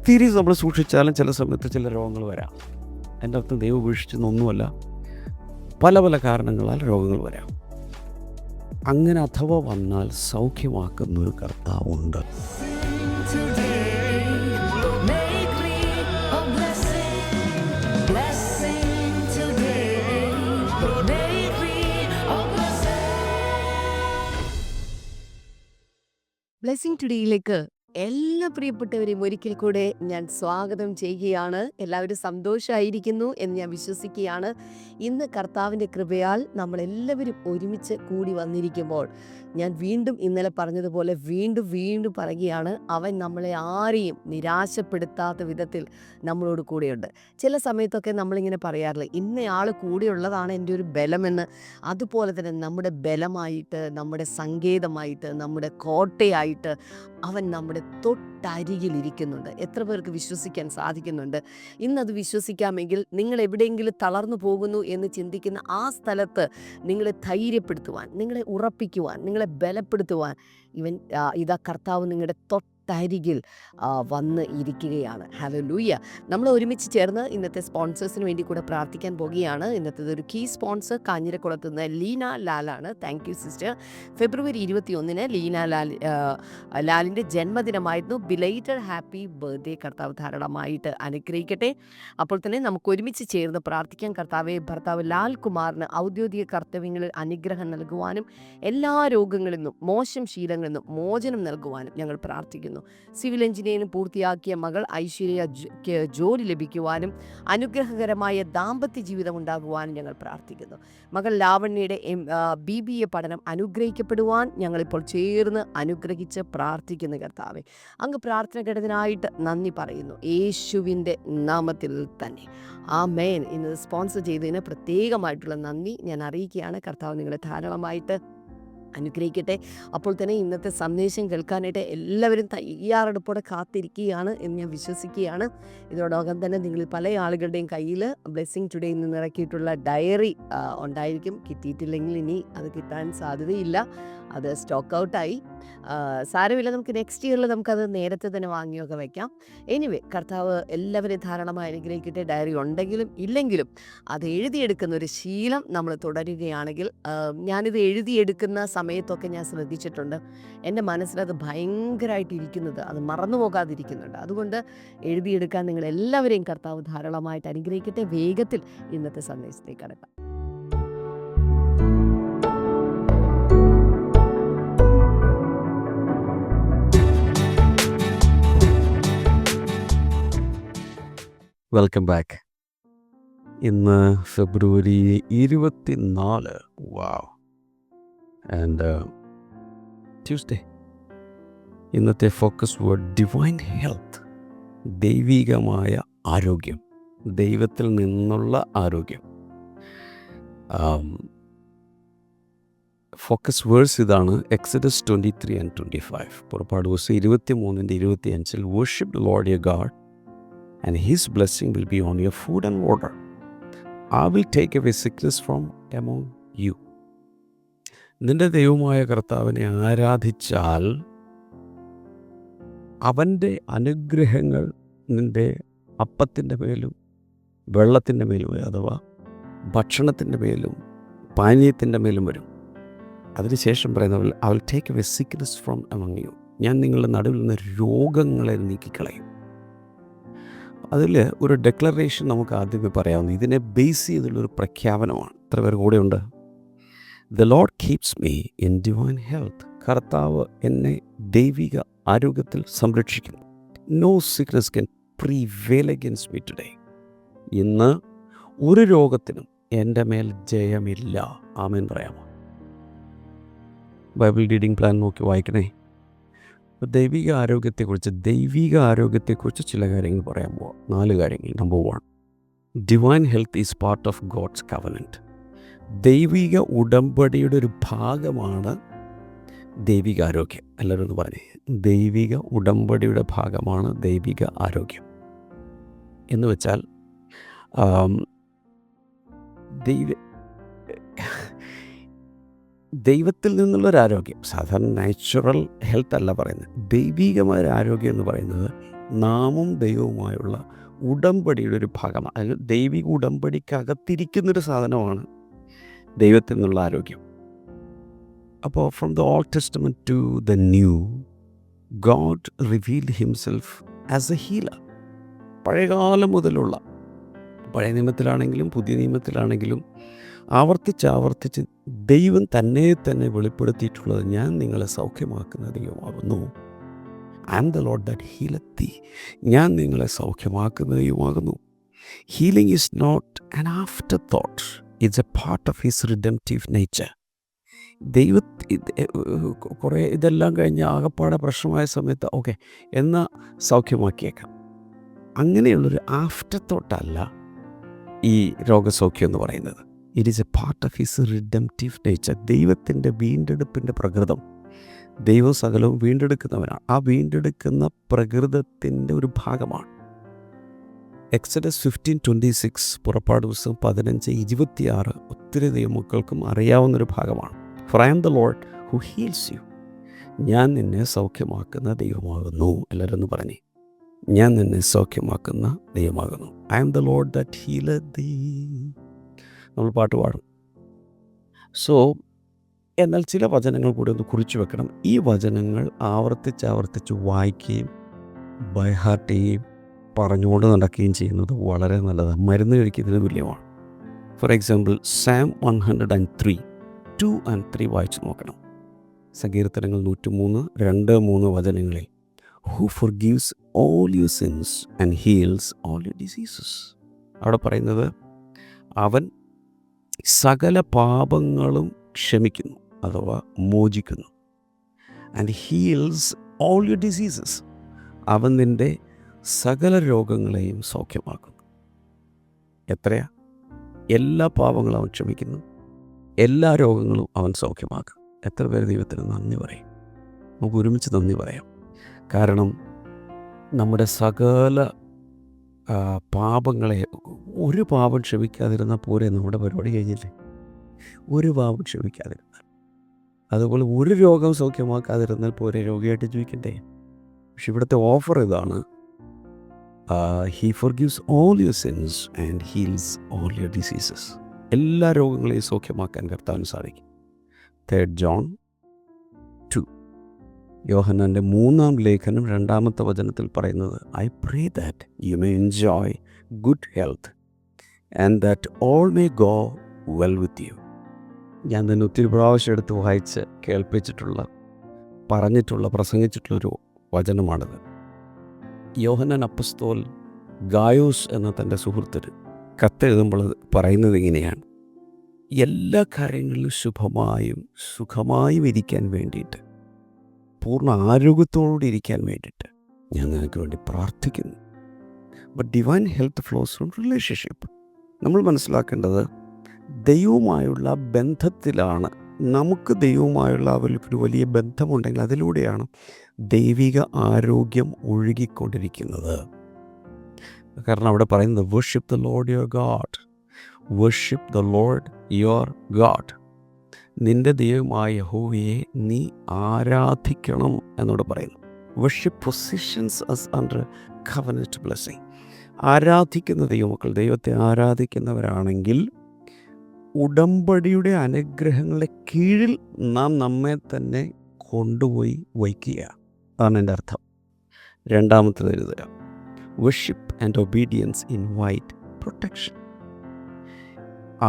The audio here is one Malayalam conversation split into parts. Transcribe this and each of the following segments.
ഒത്തിരി നമ്മൾ സൂക്ഷിച്ചാലും ചില സമയത്ത് ചില രോഗങ്ങൾ വരാം. എൻ്റെ അർത്ഥം ദൈവം ഉപേക്ഷിച്ചെന്നൊന്നുമല്ല, പല പല കാരണങ്ങളാൽ രോഗങ്ങൾ വരാം. അങ്ങനെ അഥവാ വന്നാൽ സൗഖ്യമാക്കുന്നൊരു കർത്താവുണ്ട്. ബ്ലെസ്സിംഗ് ടുഡേയിലേക്ക് എല്ലാ പ്രിയപ്പെട്ടവരെയും ഒരിക്കൽ കൂടെ ഞാൻ സ്വാഗതം ചെയ്യുകയാണ്. എല്ലാവരും സന്തോഷമായിരിക്കുന്നു എന്ന് ഞാൻ വിശ്വസിക്കുകയാണ്. ഇന്ന് കർത്താവിൻ്റെ കൃപയാൽ നമ്മളെല്ലാവരും ഒരുമിച്ച് കൂടി വന്നിരിക്കുമ്പോൾ ഞാൻ വീണ്ടും ഇന്നലെ പറഞ്ഞതുപോലെ വീണ്ടും പറയുകയാണ്, അവൻ നമ്മളെ ആരെയും നിരാശപ്പെടുത്താത്ത വിധത്തിൽ നമ്മളോട് കൂടെയുണ്ട്. ചില സമയത്തൊക്കെ നമ്മളിങ്ങനെ പറയാറില്ല, ഇന്നയാൾ കൂടെയുള്ളതാണ് എൻ്റെ ഒരു ബലമെന്ന്. അതുപോലെ തന്നെ നമ്മുടെ ബലമായിട്ട്, നമ്മുടെ സങ്കേതമായിട്ട്, നമ്മുടെ കോട്ടയായിട്ട് അവൻ നമ്മുടെ തൊട്ടരികിലിരിക്കുന്നുണ്ട്. എത്ര പേർക്ക് വിശ്വസിക്കാൻ സാധിക്കുന്നുണ്ട്? ഇന്നത് വിശ്വസിക്കാമെങ്കിൽ നിങ്ങൾ എവിടെയെങ്കിലും തളർന്നു പോകുന്നു എന്ന് ചിന്തിക്കുന്ന ആ സ്ഥലത്ത് നിങ്ങളെ ധൈര്യപ്പെടുത്തുവാൻ, നിങ്ങളെ ഉറപ്പിക്കുവാൻ, നിങ്ങളെ ബലപ്പെടുത്തുവാൻ ഇതാ കർത്താവ് നിങ്ങളുടെ തൊട്ടരികിൽ വന്ന് ഇരിക്കുകയാണ്. ഹല്ലേലൂയ. നമ്മൾ ഒരുമിച്ച് ചേർന്ന് ഇന്നത്തെ സ്പോൺസേഴ്സിന് വേണ്ടി കൂടെ പ്രാർത്ഥിക്കാൻ പോകുകയാണ്. ഇന്നത്തെ ഒരു കീ സ്പോൺസർ കാഞ്ഞിരക്കുളത്ത് നിന്ന് ലീന ലാലാണ്. Thank you sister. February 21 Leena ലാലിൻ്റെ ജന്മദിനമായിരുന്നു. Belated happy birthday. കർത്താവ് ധാരാളമായിട്ട് അനുഗ്രഹിക്കട്ടെ. അപ്പോൾ തന്നെ നമുക്ക് ഒരുമിച്ച് ചേർന്ന് പ്രാർത്ഥിക്കാൻ. ഭർത്താവ് ലാൽ കുമാറിന് ഔദ്യോഗിക കർത്തവ്യങ്ങളിൽ അനുഗ്രഹം നൽകുവാനും എല്ലാ രോഗങ്ങളിൽ നിന്നും മോശം ശീലങ്ങളിൽ നിന്നും മോചനം നൽകുവാനും ഞങ്ങൾ പ്രാർത്ഥിക്കുന്നു. സിവിൽ എഞ്ചിനീയറിംഗ് പൂർത്തിയാക്കിയ മകൾ ഐശ്വര്യയ്ക്ക് ജോലി ലഭിക്കുവാനും അനുഗ്രഹകരമായ ദാമ്പത്യ ജീവിതം ഉണ്ടാകുവാനും ഞങ്ങൾ പ്രാർത്ഥിക്കുന്നു. മകൾ ലാവണ്യയുടെ BBA പഠനം അനുഗ്രഹിക്കപ്പെടുവാൻ ഞങ്ങളിപ്പോൾ ചേർന്ന് അനുഗ്രഹിച്ച് പ്രാർത്ഥിക്കുന്ന കർത്താവെ, അങ്ങ് പ്രാർത്ഥന കേട്ടതിനായിട്ട് നന്ദി പറയുന്നു, യേശുവിൻ്റെ നാമത്തിൽ തന്നെ ആമേൻ. ഇന്ന് സ്പോൺസർ ചെയ്തതിന് പ്രത്യേകമായിട്ടുള്ള നന്ദി ഞാൻ അറിയിക്കുകയാണ്. കർത്താവ് നിങ്ങളെ ധാരാളമായിട്ട് അനുഗ്രഹിക്കട്ടെ. അപ്പോൾ തന്നെ ഇന്നത്തെ സന്ദേശം കേൾക്കാനായിട്ട് എല്ലാവരും തയ്യാറെടുപ്പോടെ കാത്തിരിക്കുകയാണ് എന്ന് ഞാൻ വിശ്വസിക്കുകയാണ്. ഇതോടൊപ്പം തന്നെ നിങ്ങളിൽ പല ആളുകളുടെയും കയ്യിൽ ബ്ലെസ്സിംഗ് ടുഡേയിൽ നിന്ന് ഇറക്കിയിട്ടുള്ള ഡയറി ഉണ്ടായിരിക്കും. കിട്ടിയിട്ടില്ലെങ്കിൽ ഇനി അത് കിട്ടാൻ സാധ്യതയില്ല, അത് സ്റ്റോക്ക് ഔട്ടായി. സാരമില്ല, നമുക്ക് നെക്സ്റ്റ് ഇയറിൽ നമുക്കത് നേരത്തെ തന്നെ വാങ്ങിയൊക്കെ വയ്ക്കാം. എനിവേ, കർത്താവ് എല്ലാവരെയും ധാരാളമായി അനുഗ്രഹിക്കട്ടെ. ഡയറി ഉണ്ടെങ്കിലും ഇല്ലെങ്കിലും അത് എഴുതിയെടുക്കുന്ന ഒരു ശീലം നമ്മൾ തുടരുകയാണെങ്കിൽ, ഞാനിത് എഴുതിയെടുക്കുന്ന സമയത്തൊക്കെ ഞാൻ ശ്രദ്ധിച്ചിട്ടുണ്ട്, എൻ്റെ മനസ്സിലത് ഭയങ്കരമായിട്ട് ഇരിക്കുന്നത്, അത് മറന്നു പോകാതിരിക്കുന്നുണ്ട്. അതുകൊണ്ട് എഴുതിയെടുക്കാൻ നിങ്ങൾ എല്ലാവരെയും കർത്താവ് ധാരാളമായിട്ട് അനുഗ്രഹിക്കട്ടെ. വേഗത്തിൽ ഇന്നത്തെ സന്ദേശത്തേക്ക് കടക്കാം. Welcome back. ഇന്ന് ഫെബ്രുവരി 24. വാവ്. And Tuesday. ഇന്നത്തെ ഫോക്കസ് വേർഡ് ഡിവൈൻ ഹെൽത്ത്. ദൈവികമായ ആരോഗ്യം, ദൈവത്തിൽ നിന്നുള്ള ആരോഗ്യം. ഫോക്കസ് വേഴ്സ് ഇതാണ്, എക്സഡസ് 23:25. പുറപ്പാട് ദിവസം 23:25. Worship the Lord your God and his blessing will be on your food and water. I will take away sickness from among you. നിന്റെ ദൈവമായ കർത്താവിനെ ആരാധിച്ചാൽ അവൻ്റെ അനുഗ്രഹങ്ങൾ നിന്റെ അപ്പത്തിൻ്റെ മേലും വെള്ളത്തിൻ്റെ മേലും, അഥവാ ഭക്ഷണത്തിൻ്റെ മേലും പാനീയത്തിൻ്റെ മേലും വരും. അതിനുശേഷം പറയുന്നത്, I will take away sickness from among you. ഞാൻ നിങ്ങളുടെ നടുവിൽ നിന്ന് രോഗങ്ങളെ നീക്കിക്കളയും. അതിൽ ഒരു ഡെക്ലറേഷൻ നമുക്ക് ആദ്യമേ പറയാവുന്നു. ഇതിനെ ബേസ് ചെയ്തുള്ളൊരു പ്രഖ്യാപനമാണ്. എത്ര പേർ കൂടെയുണ്ട്? The lord keeps me in divine health. കർത്താവ് എന്നെ ദൈവിക ആരോഗ്യത്തിൽ സംരക്ഷിക്കുന്നു. No sickness can prevail against me today. ഇന്ന് ഒരു രോഗത്തിനും എൻ്റെ മേൽ ജയമില്ല. ആമേൻ പറയാമോ? ബൈബിൾ റീഡിംഗ് പ്ലാൻ നോക്കി വായിക്കണേ. ദൈവിക ആരോഗ്യത്തെക്കുറിച്ച് ചില കാര്യങ്ങൾ പറയാൻ പോവാം. 4 കാര്യങ്ങൾ. Number 1, divine health is part of God's covenant. ദൈവിക ഉടമ്പടിയുടെ ഒരു ഭാഗമാണ് ദൈവിക ആരോഗ്യം. എല്ലാവരും ഒന്ന് പറഞ്ഞേ, ദൈവിക ഉടമ്പടിയുടെ ഭാഗമാണ് ദൈവിക ആരോഗ്യം. എന്ന് വെച്ചാൽ ദൈവത്തിൽ നിന്നുള്ളൊരാരോഗ്യം, സാധാരണ നാച്ചുറൽ ഹെൽത്ത് അല്ല പറയുന്നത്. ദൈവികമായ ആരോഗ്യം എന്ന് പറയുന്നത് നാമും ദൈവവുമായുള്ള ഉടമ്പടിയുടെ ഒരു ഭാഗമാണ്. അതിൽ ദൈവിക ഉടമ്പടിക്കകത്തിരിക്കുന്നൊരു സാധനമാണ് ദൈവത്തിൽ നിന്നുള്ള ആരോഗ്യം. അപ്പോൾ from the Old Testament to the new, God revealed himself as a healer. പഴയകാലം മുതലുള്ള, പഴയ നിയമത്തിലാണെങ്കിലും പുതിയ നിയമത്തിലാണെങ്കിലും ആവർത്തിച്ച് ദൈവം തന്നെ വെളിപ്പെടുത്തിയിട്ടുള്ളത്, ഞാൻ നിങ്ങളെ സൗഖ്യമാക്കുന്ന ദൈവമാകുന്നു. I am the Lord that healeth thee. ഞാൻ നിങ്ങളെ സൗഖ്യമാക്കുന്ന ദൈവമാകുന്നു. Healing is not an afterthought, it's a part of his redemptive nature. കുറേ ഇതെല്ലാം കഴിഞ്ഞ് ആകപ്പാടെ പ്രശ്നമായ സമയത്ത് ഓക്കെ എന്നാൽ സൗഖ്യമാക്കിയേക്കാം, അങ്ങനെയുള്ളൊരു ആഫ്റ്റർ തോട്ടല്ല ഈ രോഗസൗഖ്യം എന്ന് പറയുന്നത്. It is a part of his redemptive nature. ദൈവത്തിൻ്റെ വീണ്ടെടുപ്പിൻ്റെ പ്രകൃതം. ദൈവം സകലവും വീണ്ടെടുക്കുന്നവനാണ്. ആ വീണ്ടെടുക്കുന്ന പ്രകൃതത്തിൻ്റെ ഒരു ഭാഗമാണ്. എക്സഡസ് 15:26, പുറപ്പാട് പുസ്തകം 15:26 ഒത്തിരി ദൈവമക്കൾക്കും അറിയാവുന്നൊരു ഭാഗമാണ്. For I am the Lord who heals you. ഞാൻ നിന്നെ സൗഖ്യമാക്കുന്ന ദൈവമാകുന്നു. എല്ലാവരും ഒന്ന് പറഞ്ഞേ, ഞാൻ നിന്നെ സൗഖ്യമാക്കുന്ന ദൈവമാകുന്നു. I am the Lord that healeth thee. നമ്മൾ പാട്ട് പാടും. സോ എന്നാൽ ചില വചനങ്ങൾ കൂടി ഒന്ന് കുറിച്ച് വെക്കണം. ഈ വചനങ്ങൾ ആവർത്തിച്ച് വായിക്കുകയും ബൈഹാർട്ട് ചെയ്യുകയും പറഞ്ഞുകൊണ്ട് നടക്കുകയും ചെയ്യുന്നത് വളരെ നല്ലതാണ്. മരുന്ന് കഴിക്കുന്നതിന് തുല്യമാണ്. ഫോർ എക്സാമ്പിൾ സാം 103 2 and 3 വായിച്ചു നോക്കണം. സങ്കീർത്തനങ്ങൾ 103, 2, 3 വചനങ്ങളിൽ who forgives all your sins and heals all your diseases. അവിടെ പറയുന്നത് അവൻ സകല പാപങ്ങളും ക്ഷമിക്കുന്നു അഥവാ മോചിക്കുന്നു. And heals all your diseases. അവൻ നിൻ്റെ സകല രോഗങ്ങളെയും സൗഖ്യമാക്കുന്നു. എത്രയാ? എല്ലാ പാപങ്ങളും അവൻ ക്ഷമിക്കുന്നു, എല്ലാ രോഗങ്ങളും അവൻ സൗഖ്യമാക്കും. എത്ര പേര് ദൈവത്തിന് നന്ദി പറയും? നമുക്ക് ഒരുമിച്ച് നന്ദി പറയാം. കാരണം നമ്മുടെ സകല പാപങ്ങളെ, ഒരു പാപം ക്ഷമിക്കാതിരുന്നാൽ പോരെ, നമ്മുടെ പരിപാടി കഴിഞ്ഞില്ലേ? ഒരു പാപം ക്ഷമിക്കാതിരുന്നാൽ, അതുപോലെ ഒരു രോഗം സൗഖ്യമാക്കാതിരുന്നാൽ പോരെ, രോഗിയായിട്ട് ജീവിക്കണ്ടേ? പക്ഷെ ഇവിടുത്തെ ഓഫർ ഇതാണ്, he forgives all your sins and heals all your diseases. എല്ലാ രോഗങ്ങളെയും സൗഖ്യമാക്കാൻ കർത്താവിന് സാധിക്കും. 3 John 2, യോഹന്നാൻ്റെ 3-ാം ലേഖനം 2-ാമത്തെ വചനത്തിൽ പറയുന്നത്, I pray that you may enjoy good health and that all may go well with you. ഞാൻ തന്നെ ഒത്തിരി പ്രാവശ്യം എടുത്ത് വായിച്ച് കേൾപ്പിച്ചിട്ടുള്ള, പ്രസംഗിച്ചിട്ടുള്ളൊരു വചനമാണിത്. യോഹന്നാൻ അപ്പസ്തോൽ ഗായോസ് എന്ന തൻ്റെ സുഹൃത്തിന് കത്തെഴുതുമ്പോൾ പറയുന്നത് ഇങ്ങനെയാണ്, എല്ലാ കാര്യങ്ങളിലും ശുഭമായും സുഖമായും ഇരിക്കാൻ വേണ്ടിയിട്ട്, പൂർണ്ണ ആരോഗ്യത്തോടെ ഇരിക്കാൻ വേണ്ടിയിട്ട് ഞാൻ നിങ്ങൾക്ക് വേണ്ടി പ്രാർത്ഥിക്കുന്നു. But divine health flows from relationship. നമ്മൾ മനസ്സിലാക്കേണ്ടത് ദൈവവുമായുള്ള ബന്ധത്തിലാണ്. നമുക്ക് ദൈവവുമായുള്ള ഒരു വലിയ ബന്ധമുണ്ടെങ്കിൽ അതിലൂടെയാണ് ദൈവിക ആരോഗ്യം ഒഴുകിക്കൊണ്ടിരിക്കുന്നത്. കാരണം അവിടെ പറയുന്നത് worship the lord your God, worship the lord your God. നിൻ്റെ ദൈവമായ യഹോവയെ നീ ആരാധിക്കണം എന്നോട് പറയുന്നു. Worship positions us under covenant blessing. ആരാധിക്കുന്ന ദൈവമക്കൾ, ദൈവത്തെ ആരാധിക്കുന്നവരാണെങ്കിൽ ഉടമ്പടിയുടെ അനുഗ്രഹങ്ങളുടെ കീഴിൽ നാം നമ്മെ തന്നെ കൊണ്ടുപോയി വയ്ക്കുക. അതാണ് എൻ്റെ അർത്ഥം. രണ്ടാമത്തേത് എഴുതുക, worship and obedience invite protection.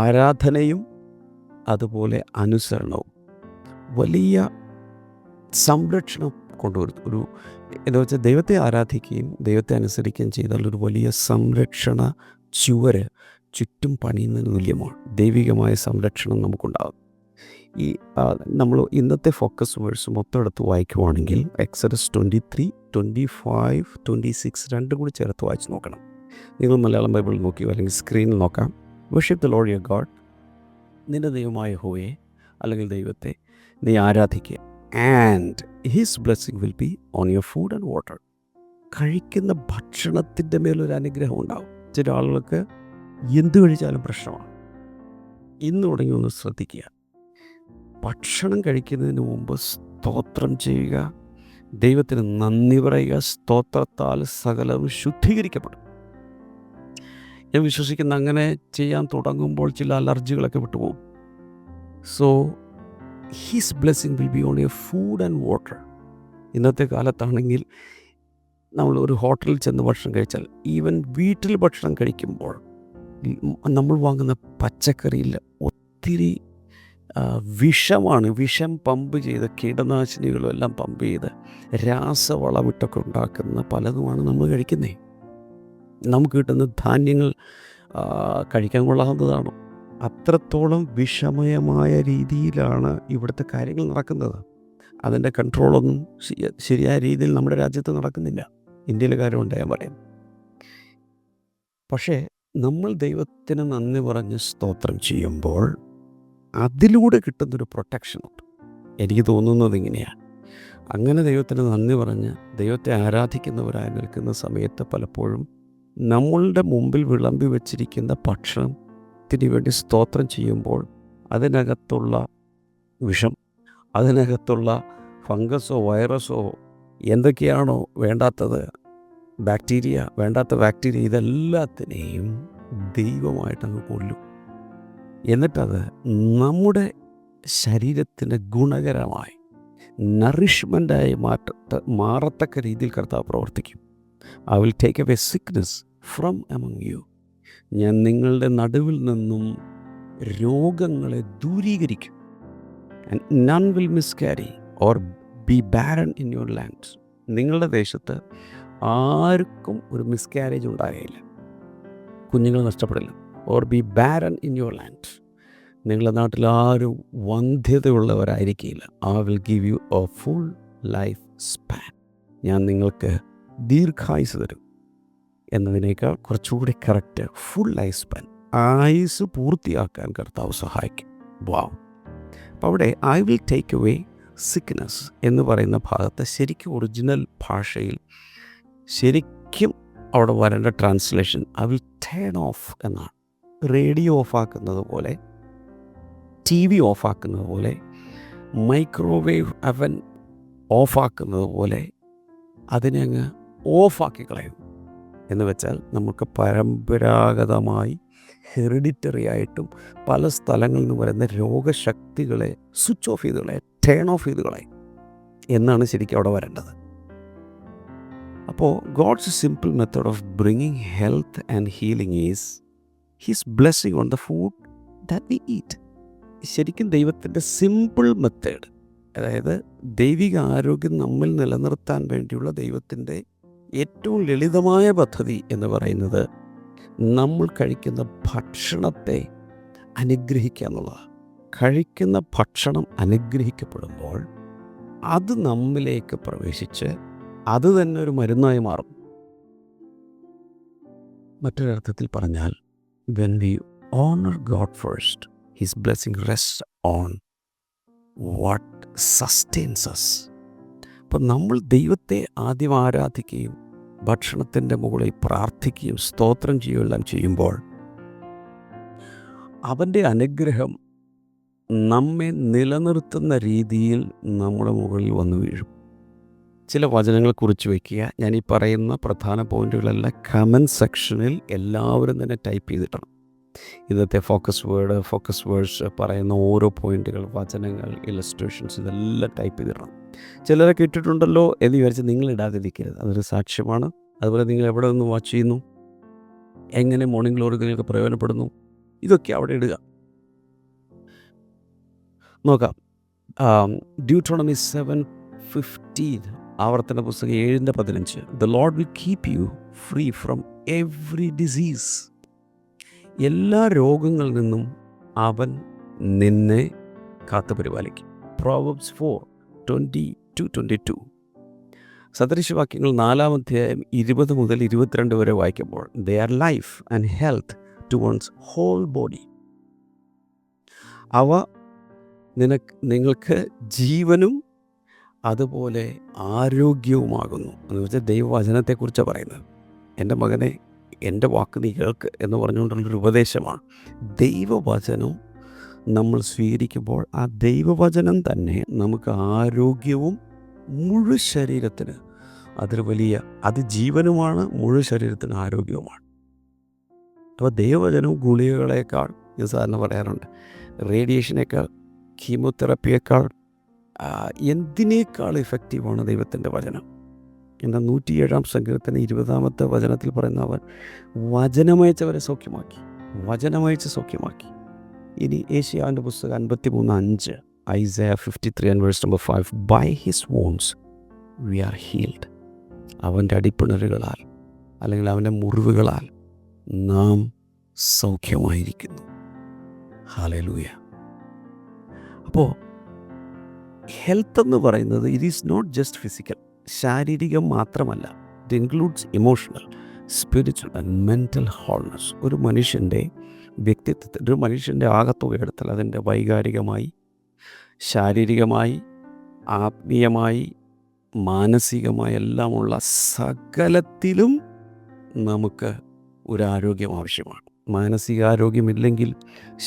ആരാധനയും അതുപോലെ അനുസരണവും വലിയ സംരക്ഷണം കൊണ്ടുവരും. എന്താ വെച്ചാൽ ദൈവത്തെ ആരാധിക്കുകയും ദൈവത്തെ അനുസരിക്കുകയും ചെയ്താൽ ഒരു വലിയ സംരക്ഷണ ചുവര് ചുറ്റും പണിയുന്നതിന് തുല്യമാണ്. ദൈവികമായ സംരക്ഷണം നമുക്കുണ്ടാകും. നമ്മൾ ഇന്നത്തെ ഫോക്കസ് വേഴ്സ് മൊത്തം എടുത്ത് വായിക്കുവാണെങ്കിൽ എക്സഡസ് 23, 25, 26 രണ്ടും കൂടി ചേർത്ത് വായിച്ച് നോക്കണം. നിങ്ങൾ മലയാളം ബൈബിൾ നോക്കിയോ അല്ലെങ്കിൽ സ്ക്രീനിൽ നോക്കാം. Worship the lord your God. നിൻ്റെ ദൈവമായ യഹോവയെ അല്ലെങ്കിൽ ദൈവത്തെ നീ ആരാധിക്കുക. And his blessing will be on your food and water. കഴിക്കുന്ന ഭക്ഷണത്തിൻ്റെ മേലൊരു അനുഗ്രഹം ഉണ്ടാകും. ചില ആളുകൾക്ക് എന്ത് കഴിച്ചാലും പ്രശ്നമാണ്. ഇന്ന് തുടങ്ങി ഒന്ന് ശ്രദ്ധിക്കുക. ഭക്ഷണം കഴിക്കുന്നതിന് മുമ്പ് സ്തോത്രം ചെയ്യുക, ദൈവത്തിന് നന്ദി പറയുക. സ്തോത്രത്താൽ സകലവും ശുദ്ധീകരിക്കപ്പെടും. ഞാൻ വിശ്വസിക്കുന്ന അങ്ങനെ ചെയ്യാൻ തുടങ്ങുമ്പോൾ ചില അലർജികളൊക്കെ വിട്ടുപോകും. So his blessing will be on your food and water. ഇന്നത്തെ കാലത്താണെങ്കിൽ നമ്മൾ ഒരു ഹോട്ടലിൽ ചെന്ന് ഭക്ഷണം കഴിച്ചാൽ, ഈവൻ വീട്ടിൽ ഭക്ഷണം കഴിക്കുമ്പോൾ നമ്മൾ വാങ്ങുന്ന പച്ചക്കറിയിൽ ഒത്തിരി വിഷമാണ്. വിഷം പമ്പ് ചെയ്ത് കീടനാശിനികളും എല്ലാം പമ്പ് ചെയ്ത് രാസവളമിട്ടൊക്കെ ഉണ്ടാക്കുന്ന പലതുമാണ് നമ്മൾ കഴിക്കുന്നത്. നമുക്ക് കിട്ടുന്ന ധാന്യങ്ങൾ കഴിക്കാൻ കൊള്ളാവുന്നതാണോ? അത്രത്തോളം വിഷമയമായ രീതിയിലാണ് ഇവിടുത്തെ കാര്യങ്ങൾ നടക്കുന്നത്. അതിൻ്റെ കൺട്രോളൊന്നും ശരിയായ രീതിയിൽ നമ്മുടെ രാജ്യത്ത് നടക്കുന്നില്ല. ഇന്ത്യയിലെ കാര്യമുണ്ട് ഞാൻ പറയാം. പക്ഷേ നമ്മൾ ദൈവത്തിന് നന്ദി പറഞ്ഞ് സ്തോത്രം ചെയ്യുമ്പോൾ അതിലൂടെ കിട്ടുന്നൊരു പ്രൊട്ടക്ഷനുണ്ട്. എനിക്ക് തോന്നുന്നത് ഇങ്ങനെയാണ്. അങ്ങനെ ദൈവത്തിന് നന്ദി പറഞ്ഞ് ദൈവത്തെ ആരാധിക്കുന്നവരായി നിൽക്കുന്ന സമയത്ത് പലപ്പോഴും നമ്മളുടെ മുമ്പിൽ വിളമ്പി വച്ചിരിക്കുന്ന ഭക്ഷണത്തിന് വേണ്ടി സ്തോത്രം ചെയ്യുമ്പോൾ അതിനകത്തുള്ള വിഷം, അതിനകത്തുള്ള ഫംഗസോ വൈറസോ എന്തൊക്കെയാണോ വേണ്ടാത്തത്, ബാക്ടീരിയ, വേണ്ടാത്ത ബാക്ടീരിയ, ഇതെല്ലാത്തിനെയും ദൈവമായിട്ടങ്ങ് കൊല്ലും. എന്നിട്ടത് നമ്മുടെ ശരീരത്തിന് ഗുണകരമായി നറിഷ്മെൻ്റായി മാറത്തക്ക രീതിയിൽ കർത്താവ് പ്രവർത്തിക്കും. I will take away sickness from among you. ഞാൻ നിങ്ങളുടെ നടുവിൽ നിന്നും രോഗങ്ങളെ ദൂരീകരിക്കും. And none will miscarry or be barren in your land. നിങ്ങളുടെ ദേശത്ത് ആർക്കും ഒരു മിസ്കാരേജ് ഉണ്ടാകുകയില്ല, കുഞ്ഞുങ്ങൾ നഷ്ടപ്പെടില്ല. Or be barren in your land. നിങ്ങളുടെ നാട്ടിൽ ആരും വന്ധ്യതയുള്ളവരായിരിക്കില്ല. I will give you a full life span. ഞാൻ നിങ്ങൾക്ക് ദീർഘായുസ് തരും എന്നതിനേക്കാൾ കുറച്ചുകൂടി കറക്റ്റ് ഫുൾ ലൈഫ് സ്പാൻ, ആയുസ് പൂർത്തിയാക്കാൻ കർത്താവ് സഹായിക്കും. വാവ്. അപ്പോൾ അവിടെ I will take away sickness എന്ന് പറയുന്ന ഭാഗത്ത് ശരിക്കും ഒറിജിനൽ ഭാഷയിൽ ശരിക്കും അവിടെ വരേണ്ട translation I will turn of എന്നാണ്. റേഡിയോ ഓഫാക്കുന്നത് പോലെ, ടി വി ഓഫാക്കുന്നത് പോലെ, മൈക്രോവേവ് അവൻ ഓഫാക്കുന്നത് പോലെ അതിനെ അങ്ങ് ഓഫാക്കി കളയും. എന്ന് വെച്ചാൽ നമുക്ക് പരമ്പരാഗതമായി ഹെറിഡിറ്ററി ആയിട്ടും പല സ്ഥലങ്ങളിൽ നിന്ന് വരുന്ന രോഗശക്തികളെ സ്വിച്ച് ഓഫ് ചെയ്ത് കളയും, ടേൺ ഓഫ് ചെയ്ത് കളയും എന്നാണ് ശരിക്കും അവിടെ വരേണ്ടത്. അപ്പോൾ God's simple method of bringing health and healing is his blessing on the food that we eat. ശരിക്കും ദൈവത്തിൻ്റെ സിമ്പിൾ മെത്തേഡ്, അതായത് ദൈവിക ആരോഗ്യം നമ്മിൽ നിലനിർത്താൻ വേണ്ടിയുള്ള ദൈവത്തിൻ്റെ ഏറ്റവും ലളിതമായ പദ്ധതി എന്ന് പറയുന്നത് നമ്മൾ കഴിക്കുന്ന ഭക്ഷണത്തെ അനുഗ്രഹിക്കുക എന്നുള്ളതാണ്. കഴിക്കുന്ന ഭക്ഷണം അനുഗ്രഹിക്കപ്പെടുമ്പോൾ അത് നമ്മിലേക്ക് പ്രവേശിച്ച് അത് തന്നെ ഒരു മരുന്നായി മാറും. മറ്റൊരർത്ഥത്തിൽ പറഞ്ഞാൽ when we honor God first, His blessing rests on what sustains us. അപ്പം നമ്മൾ ദൈവത്തെ ആദ്യം ആരാധിക്കുകയും ഭക്ഷണത്തിൻ്റെ മുകളിൽ പ്രാർത്ഥിക്കുകയും സ്തോത്രം ചെയ്യുകയെല്ലാം ചെയ്യുമ്പോൾ അവൻ്റെ അനുഗ്രഹം നമ്മെ നിലനിർത്തുന്ന രീതിയിൽ നമ്മുടെ മുകളിൽ വന്നു വീഴും. ചില വചനങ്ങൾ കുറിച്ച് വയ്ക്കുക. ഞാൻ ഈ പറയുന്ന പ്രധാന പോയിന്റുകളെല്ലാം കമൻറ്റ് സെക്ഷനിൽ എല്ലാവരും തന്നെ ടൈപ്പ് ചെയ്തിടണം. ഇന്നത്തെ ഫോക്കസ് വേർഡ്സ് പറയുന്ന ഓരോ പോയിന്റുകൾ, വചനങ്ങൾ, ഇലസ്ട്രേഷൻസ് ഇതെല്ലാം ടൈപ്പ് ചെയ്തിടണം. ചിലരൊക്കെ ഇട്ടിട്ടുണ്ടല്ലോ എന്ന് വിചാരിച്ച് നിങ്ങൾ ഇടാതിരിക്കരുത്. അതൊരു സാക്ഷ്യമാണ്. അതുപോലെ നിങ്ങൾ എവിടെ നിന്ന് വാച്ച് ചെയ്യുന്നു, എങ്ങനെ മോർണിംഗ് ഗ്ലോറി നിങ്ങൾക്ക് പ്രയോജനപ്പെടുന്നു, ഇതൊക്കെ അവിടെ ഇടുക. നോക്കാം. ഡ്യൂട്രോണമി 7:15, ആവർത്തന പുസ്തകം 7:15. The Lord will keep you free from every disease. എല്ലാ രോഗങ്ങളിൽ നിന്നും അവൻ നിന്നെ കാത്തു പരിപാലിക്കും. Proverbs 4:20-22. സദൃശവാക്യങ്ങൾ 4-ാം അധ്യായം 20 മുതൽ 22 വരെ വായിക്കുമ്പോൾ they are life and health to one's whole body. അവ നിങ്ങൾക്ക് ജീവനും അതുപോലെ ആരോഗ്യവുമാകുന്നു. എന്ന് വെച്ചാൽ ദൈവവചനത്തെക്കുറിച്ചാണ് പറയുന്നത്. എൻ്റെ മകനെ, എൻ്റെ വാക്ക് നീ കേൾക്ക് എന്ന് പറഞ്ഞുകൊണ്ടുള്ളൊരു ഉപദേശമാണ്. ദൈവവചനം നമ്മൾ സ്വീകരിക്കുമ്പോൾ ആ ദൈവവചനം തന്നെ നമുക്ക് ആരോഗ്യവും മുഴു ശരീരത്തിന് അതൊരു വലിയ അത് ജീവനുമാണ്, മുഴു ശരീരത്തിന് ആരോഗ്യവുമാണ്. അപ്പോൾ ദൈവവചനവും ഗുളികകളേക്കാൾ, ഞാൻ സാധാരണ പറയാറുണ്ട്, റേഡിയേഷനേക്കാൾ, കീമോതെറാപ്പിയേക്കാൾ, എന്തിനേക്കാൾ ഇഫക്റ്റീവാണ് ദൈവത്തിൻ്റെ വചനം. എന്നാൽ 107-ാം സങ്കീർത്തനം 20-ാമത്തെ വചനത്തിൽ പറയുന്ന അവൻ വചനമയച്ചവരെ സൗഖ്യമാക്കി, വചനമയച്ച് സൗഖ്യമാക്കി. ഇനി ഏശയ്യാവിൻ്റെ പുസ്തകം 53:5, Isaiah 53 and verse number 5, by his wounds we are healed. അവൻ്റെ അടിപ്പിണരുകളാൽ അല്ലെങ്കിൽ അവൻ്റെ മുറിവുകളാൽ നാം സൗഖ്യമായിരിക്കുന്നു. ഹല്ലേലൂയ. അപ്പോൾ ഹെൽത്ത് എന്ന് പറയുന്നത് it is not just physical, ശാരീരികം മാത്രമല്ല. It includes emotional, spiritual and mental wholeness. ഒരു മനുഷ്യൻ്റെ വ്യക്തിത്വത്തിൽ, ഒരു മനുഷ്യൻ്റെ ആകത്തുക എടുത്താൽ അതിൻ്റെ വൈകാരികമായി, ശാരീരികമായി, ആത്മീയമായി, മാനസികമായി എല്ലാമുള്ള സകലത്തിലും നമുക്ക് ഒരു ആരോഗ്യം ആവശ്യമാണ്. മാനസികാരോഗ്യമില്ലെങ്കിൽ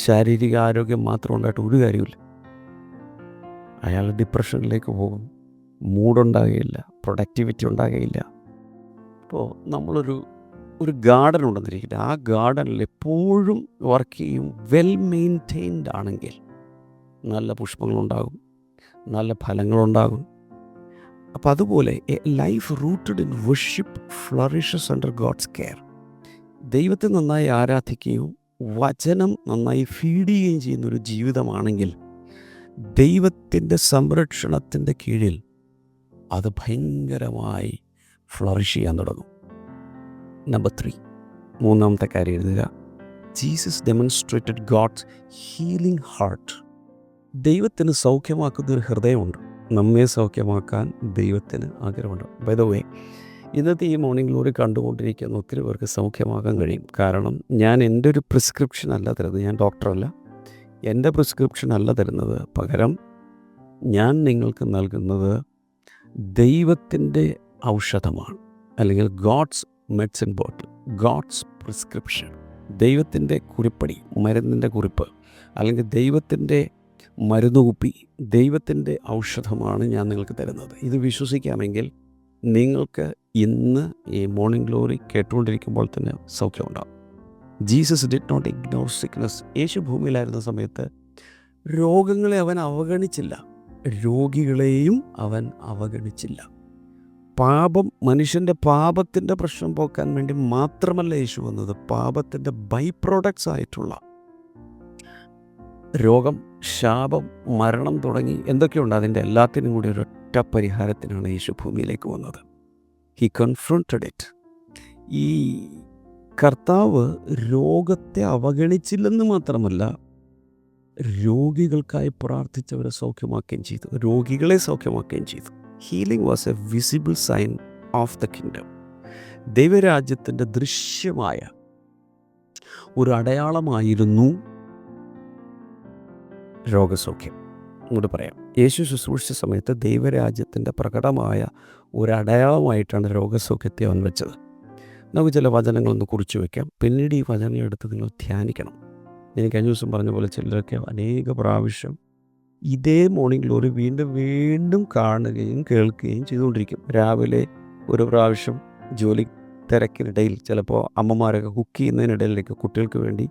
ശാരീരിക ആരോഗ്യം മാത്രം ഉണ്ടായിട്ട് ഒരു കാര്യമില്ല. അയാൾ ഡിപ്രഷനിലേക്ക് പോകും, മൂഡുണ്ടാകുകയില്ല, പ്രൊഡക്ടിവിറ്റി ഉണ്ടാകുകയില്ല. ഇപ്പോൾ നമ്മളൊരു ഗാർഡൻ ഉണ്ടെന്നിരിക്കട്ടെ, ആ ഗാർഡനിൽ എപ്പോഴും വർക്ക് ചെയ്യും, വെൽ മെയിൻറ്റെയിൻഡ് ആണെങ്കിൽ നല്ല പുഷ്പങ്ങളുണ്ടാകും, നല്ല ഫലങ്ങളുണ്ടാകും. അപ്പോൾ അതുപോലെ a life rooted in worship flourishes under God's care. ദൈവത്തെ നന്നായി ആരാധിക്കുകയും വചനം നന്നായി ഫീഡ് ചെയ്യുകയും ചെയ്യുന്നൊരു ജീവിതമാണെങ്കിൽ ദൈവത്തിൻ്റെ സംരക്ഷണത്തിൻ്റെ കീഴിൽ അത് ഭയങ്കരമായി ഫ്ലറിഷ് ചെയ്യാൻ തുടങ്ങും. നമ്പർ 3, മൂന്നാമത്തെ കാര്യം എഴുതുക. Jesus demonstrated God's healing heart. ദൈവത്തിന് സൗഖ്യമാക്കുന്ന ഒരു ഹൃദയമുണ്ട്. നമ്മെ സൗഖ്യമാക്കാൻ ദൈവത്തിന് ആഗ്രഹമുണ്ട്. ബൈ ദ വേ, ഇന്നത്തെ ഈ മോർണിംഗ് ഗ്ലോറി കണ്ടുകൊണ്ടിരിക്കുന്ന ഒത്തിരി പേർക്ക് സൗഖ്യമാക്കാൻ കഴിയും. കാരണം ഞാൻ എൻ്റെ ഒരു പ്രിസ്ക്രിപ്ഷൻ അല്ല തരുന്നത്, ഞാൻ ഡോക്ടറല്ല, എൻ്റെ പ്രിസ്ക്രിപ്ഷൻ അല്ല തരുന്നത്. പകരം ഞാൻ നിങ്ങൾക്ക് നൽകുന്നത് ദൈവത്തിൻ്റെ ഔഷധമാണ്, അല്ലെങ്കിൽ ഗോഡ്സ് മെഡിസിൻ ബോട്ടിൽ, ഗോഡ്സ് പ്രിസ്ക്രിപ്ഷൻ. ദൈവത്തിൻ്റെ കുറിപ്പടി, മരുന്നിൻ്റെ കുറിപ്പ്, അല്ലെങ്കിൽ ദൈവത്തിൻ്റെ മരുന്നുകുപ്പി, ദൈവത്തിൻ്റെ ഔഷധമാണ് ഞാൻ നിങ്ങൾക്ക് തരുന്നത്. ഇത് വിശ്വസിക്കാമെങ്കിൽ നിങ്ങൾക്ക് ഇന്ന് ഈ മോർണിംഗ് ഗ്ലോറി കേട്ടുകൊണ്ടിരിക്കുമ്പോൾ തന്നെ സൗഖ്യമുണ്ടാകും. Jesus did not ignore sickness. Yeshu ഭൂമിയിലായിരുന്ന സമയത്ത് രോഗങ്ങളെ അവൻ അവഗണിച്ചില്ല, രോഗികളെയും അവൻ അവഗണിച്ചില്ല. പാപം, മനുഷ്യൻ്റെ പാപത്തിൻ്റെ പ്രശ്നം പോക്കാൻ വേണ്ടി മാത്രമല്ല യേശു വന്നത്, പാപത്തിൻ്റെ ബൈ പ്രോഡക്ട്സ് ആയിട്ടുള്ള രോഗം, ശാപം, മരണം തുടങ്ങി എന്തൊക്കെയുണ്ട്, അതിൻ്റെ എല്ലാത്തിനും കൂടി ഒരൊറ്റ പരിഹാരത്തിനാണ് യേശു ഭൂമിയിലേക്ക് വന്നത്. He confronted it. ഈ കർത്താവ് രോഗത്തെ അവഗണിച്ചില്ലെന്ന് മാത്രമല്ല, രോഗികൾക്കായി പ്രാർത്ഥിച്ചവരെ സൗഖ്യമാക്കുകയും ചെയ്തു, രോഗികളെ സൗഖ്യമാക്കുകയും ചെയ്തു. Healing was a visible sign of the kingdom. ദൈവരാജ്യത്തിൻ്റെ ദൃശ്യമായ ഒരു അടയാളമായിരുന്നു രോഗസൗഖ്യം. ഇങ്ങോട്ട് പറയാം, യേശു ശുശ്രൂഷിച്ച സമയത്ത് ദൈവരാജ്യത്തിൻ്റെ പ്രകടമായ ഒരു അടയാളമായിട്ടാണ് രോഗസൗഖ്യത്തെ അവൻ വെച്ചത്. നമുക്ക് ചില വചനങ്ങളൊന്ന് കുറിച്ച് വയ്ക്കാം, പിന്നീട് ഈ വചനം എടുത്ത് നിങ്ങൾ ധ്യാനിക്കണം. ഞാൻ കഴിഞ്ഞ ദിവസം പറഞ്ഞ പോലെ ചിലരൊക്കെ അനേക പ്രാവശ്യം ഇതേ മോർണിംഗ് ഗ്ലോറി വീണ്ടും വീണ്ടും കാണുകയും കേൾക്കുകയും ചെയ്തുകൊണ്ടിരിക്കും. രാവിലെ ഒരു പ്രാവശ്യം ജോലി തിരക്കിനിടയിൽ, ചിലപ്പോൾ അമ്മമാരൊക്കെ കുക്ക് ചെയ്യുന്നതിനിടയിലേക്ക് കുട്ടികൾക്ക് വേണ്ടി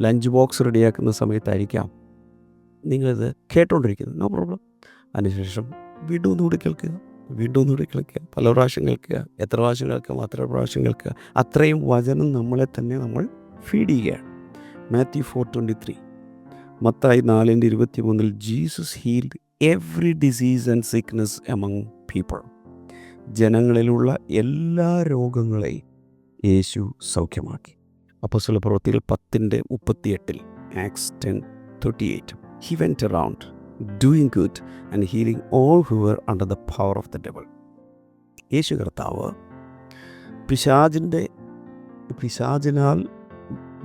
ലഞ്ച് ബോക്സ് റെഡിയാക്കുന്ന സമയത്തായിരിക്കാം നിങ്ങളിത് കേട്ടുകൊണ്ടിരിക്കുന്നത്. No problem. അതിനുശേഷം വീണ്ടും ഒന്നുകൂടി കേൾക്കുക, വീണ്ടും ഒന്നുകൂടി കേൾക്കുക, പല പ്രാവശ്യം കേൾക്കുക, എത്ര പ്രാവശ്യം കേൾക്കുക, അത്ര പ്രാവശ്യം കേൾക്കുക. അത്രയും വചനം നമ്മളെ തന്നെ നമ്മൾ ഫീഡ് ചെയ്യുകയാണ്. Matthew 4:23, Mathai 4:23 Jesus healed every disease and sickness among people. ജനങ്ങളിലുള്ള എല്ലാ രോഗങ്ങളെയും യേശു സൗഖ്യമാക്കി. അപ്പോസ്തല പ്രവൃത്തികൾ 10:38, Acts 10:38, he went around doing good and healing all who were under the power of the devil. യേശു കർത്താവ് പിശാചിനാൽ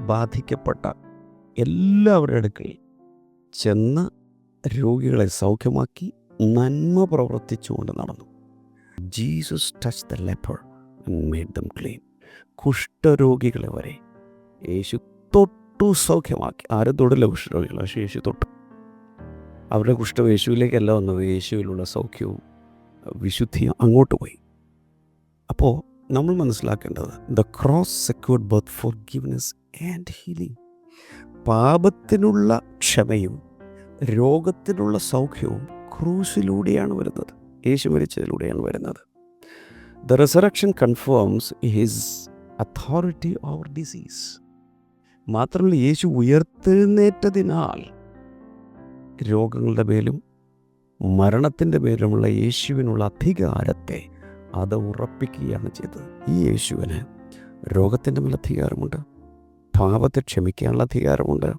ബാധിക്കപ്പെട്ട എല്ലാവരുടെ അടുക്കൽ ചെന്ന് രോഗികളെ സൗഖ്യമാക്കി നന്മ പ്രവർത്തിച്ചുകൊണ്ട് നടന്നു. Jesus touch the leper and made them clean. കുഷ്ഠരോഗികളെ വരെ യേശു തൊട്ടു സൗഖ്യമാക്കി. ആരും തൊടില്ല കുഷ്ഠരോഗികൾ, പക്ഷേ യേശു തൊട്ടു. അവരുടെ കുഷ്ഠം യേശുവിലേക്കല്ല വന്നത്, യേശുവിലുള്ള സൗഖ്യവും വിശുദ്ധി അങ്ങോട്ട് പോയി. അപ്പോൾ നമ്മൾ മനസ്സിലാക്കേണ്ടത് the cross secured both forgiveness and healing. പാപത്തിനുള്ള ക്ഷമയും രോഗത്തിനുള്ള സൗഖ്യവും ക്രൂസിലൂടെയാണ് വരുന്നത്, യേശു മരിച്ചതിലൂടെയാണ് വരുന്നത്. The resurrection confirms his authority over disease. മാത്രമല്ല, യേശു ഉയർത്തെഴുന്നേറ്റതിനാൽ രോഗങ്ങളുടെ മേലും മരണത്തിൻ്റെ മേലുമുള്ള യേശുവിനുള്ള അധികാരത്തെ അത് ഉറപ്പിക്കുകയാണ് ചെയ്തത്. ഈ യേശുവിന് രോഗത്തിൻ്റെ മേൽ അധികാരമുണ്ട്, പാപത്തെ ക്ഷമിക്കാനുള്ള അധികാരമുണ്ട്,